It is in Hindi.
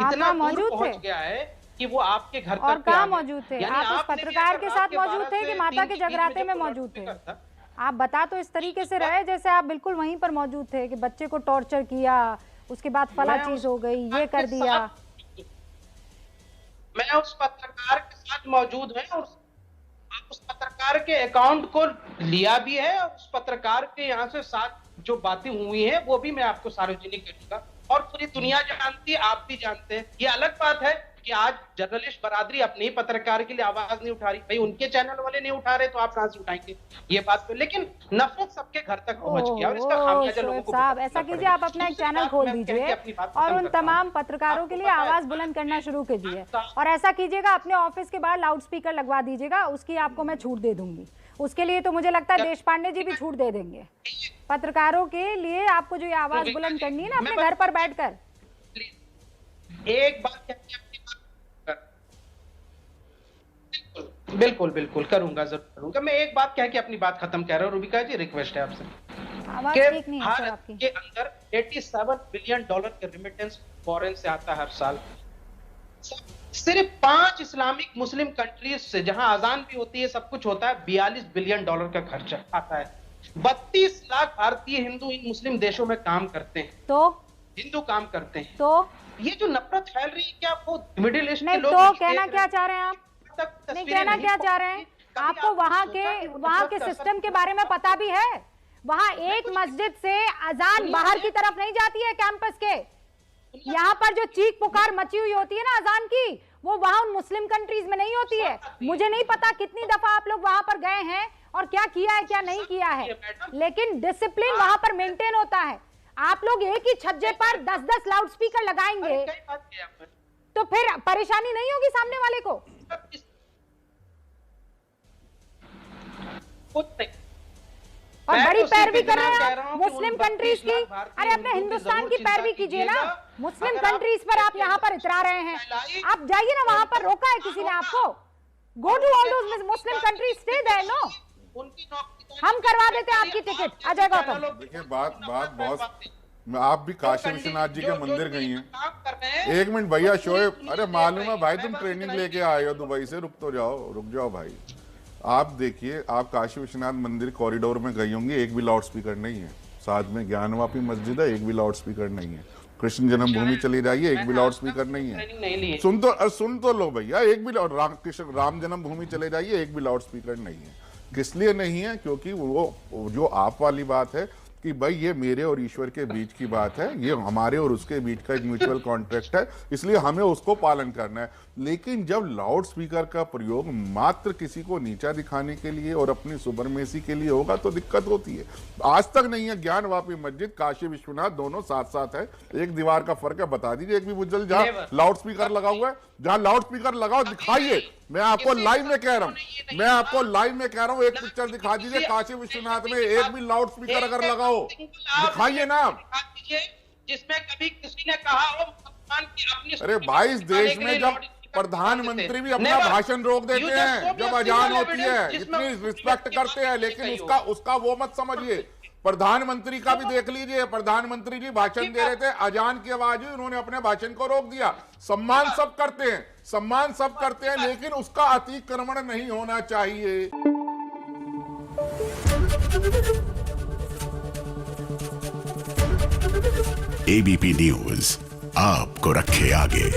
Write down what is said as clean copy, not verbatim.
इतना दूर मौजूद पहुंच थे गया है कि वो आपके घर और तक पे कहाँ आ गया। मौजूद थे? यानी आप उस आपने भी पत्रकार अगर के रात साथ के मौजूद 12 थे कि से माता 3 के के बीच जगराते जब में वो मौजूद थे? लाउडस्पीकर था, आप बता तो इस तरीके से रहे जैसे आप बिल्कुल वहीं पर मौजूद थे कि बच्चे को टॉर्चर किया, उसके बाद फला मैं चीज उस हो गई, ये कर के दिया। साथ मैं उस पत्रकार के साथ मौजूद है और आप उस पत्रकार के अकाउंट को लिया भी है और उस पत्रकार के यहाँ से साथ जो बातें हुई हैं वो भी मैं आपको सार्वजनिक करूंगा और पूरी दुनिया जानती है, आप भी जानते हैं। ये अलग बात है कि आज जर्नलिस्ट बरादरी अपने ही पत्रकार के लिए आवाज नहीं उठा रही, भाई उनके चैनल वाले नहीं उठा रहे तो आप कहां से उठाएंगे ये बात पे। लेकिन नफरत सबके घर तक पहुंच गया और इसका खामियाजा लोगों शोएब को साहब, भुगतना ऐसा कीजिए पड़ेगा। आप अपना एक दूसरी चैनल बात खोल मैं कह के दीजिए अपनी बात और खत्म उन करता हूं। तमाम पत्रकारों के आपको लिए पता है, आवाज बुलंद करना शुरू कीजिए आपका और ऐसा कीजिएगा अपने ऑफिस के बाहर लाउड स्पीकर लगवा दीजिएगा, उसकी आपको मैं छूट दे दूंगी। उसके लिए तो मुझे लगता है देश पांडे जी भी छूट दे देंगे। पत्रकारों के लिए आपको जो ये आवाज बुलंद करनी है ना अपने घर पर बैठकर। एक बात कहती है अपनी बात बिल्कुल बिल्कुल करूंगा, जरूर करूंगा। मैं एक बात कह के अपनी बात खत्म कर रहा हूँ। रूबिका जी रिक्वेस्ट है आपसे आवाज कि ठीक नहीं है सर भारत आपकी। के अंदर 87 बिलियन डॉलर के रिमिटेंस फॉरेन से आता है हर साल। सिर्फ 5 इस्लामिक मुस्लिम कंट्रीज से जहां अजान भी होती है, सब कुछ होता है, 42 बिलियन डॉलर का खर्चा आता है। 32 लाख भारतीय हिंदू इन मुस्लिम देशों में काम करते हैं, तो हिंदू काम करते हैं। तो ये जो नफरत फैल रही है, क्या वो मिडिल ईस्ट के नहीं लोग तो नहीं कहना देख क्या रहे? चाह रहे हैं आप? तक नहीं तस्वीरें कहना नहीं क्या चाह रहे हैं? पहुंची। कभी आपको आपने वहां सोचा कि वो के नफरत का सिस्टम असर के बारे में पता भी है? वहां एक मस्जिद से अजान बाहर की तरफ नहीं जाती है कैंपस के। यहाँ पर जो चीख पुकार मची हुई होती है ना अजान की, वो वहां उन मुस्लिम कंट्रीज में नहीं होती है। मुझे नहीं पता कितनी दफा आप लोग वहां पर गए हैं और क्या किया है क्या नहीं किया है, लेकिन डिसिप्लिन वहां पर मेंटेन होता है। आप लोग एक ही छज्जे पर 10-10 लाउड स्पीकर लगाएंगे तो फिर परेशानी नहीं होगी सामने वाले को? और बड़ी पैरवी कर रहे हैं आप मुस्लिम कंट्रीज की। अरे अपने हिंदुस्तान की पैरवी कीजिए ना, मुस्लिम कंट्रीज पर आप यहाँ पर इतरा रहे हैं। आप जाइए ना, वहां पर रोका है किसी ने आपको? Go to all those Muslim countries, stay there. No, हम करवा देते हैं आपकी टिकट। अजय गौतम देखिए बात बहुत, आप भी काशी विश्वनाथ जी के मंदिर गई हैं। एक मिनट भैया शोएब, अरे मालूम है भाई तुम ट्रेनिंग लेके आए हो दुबई से, रुक जाओ भाई। आप देखिए, आप काशी विश्वनाथ मंदिर कॉरिडोर में गई होंगी, एक भी लाउड स्पीकर नहीं है। साथ में ज्ञानवापी मस्जिद है, एक भी लाउड स्पीकर नहीं है। कृष्ण जन्मभूमि चली जाइए, एक भी लाउड स्पीकर नहीं है। सुन तो लो भैया, एक भी राम जन्मभूमि चले जाइए, एक भी लाउड स्पीकर नहीं है। किस लिए नहीं है? क्योंकि वो जो आप वाली बात है कि भाई ये मेरे और ईश्वर के बीच की बात है, ये हमारे और उसके बीच का एक म्यूचुअल कॉन्ट्रैक्ट है, इसलिए हमें उसको पालन करना है। लेकिन जब लाउड स्पीकर का प्रयोग मात्र किसी को नीचा दिखाने के लिए और अपनी सुपरमेसी के लिए होगा तो दिक्कत होती है। आज तक नहीं है। ज्ञानवापी मस्जिद, काशी विश्वनाथ दोनों साथ साथ है, एक दीवार का फर्क है। बता दीजिए एक भी बुज्जल जहाँ लाउड स्पीकर लगा हुआ है, जहाँ लाउड स्पीकर लगाओ दिखाइए। मैं आपको लाइव में कह रहा हूँ, एक पिक्चर दिखा दीजिए काशी विश्वनाथ में एक भी लाउड स्पीकर अगर लगाओ, दिखाइए ना। जिसमें कभी किसी ने कहा हो अपनी। अरे भाई, इस देश में जब प्रधानमंत्री भी अपना भाषण रोक देते हैं जब अजान होती है, इतनी रिस्पेक्ट करते हैं, लेकिन उसका वो मत समझिए। प्रधानमंत्री का भी देख लीजिए, प्रधानमंत्री जी भाषण दे रहे थे, अजान की आवाज हुई, उन्होंने अपने भाषण को रोक दिया। सम्मान सब करते हैं, लेकिन उसका अतिक्रमण नहीं होना चाहिए। एबीपी न्यूज आपको रखे आगे।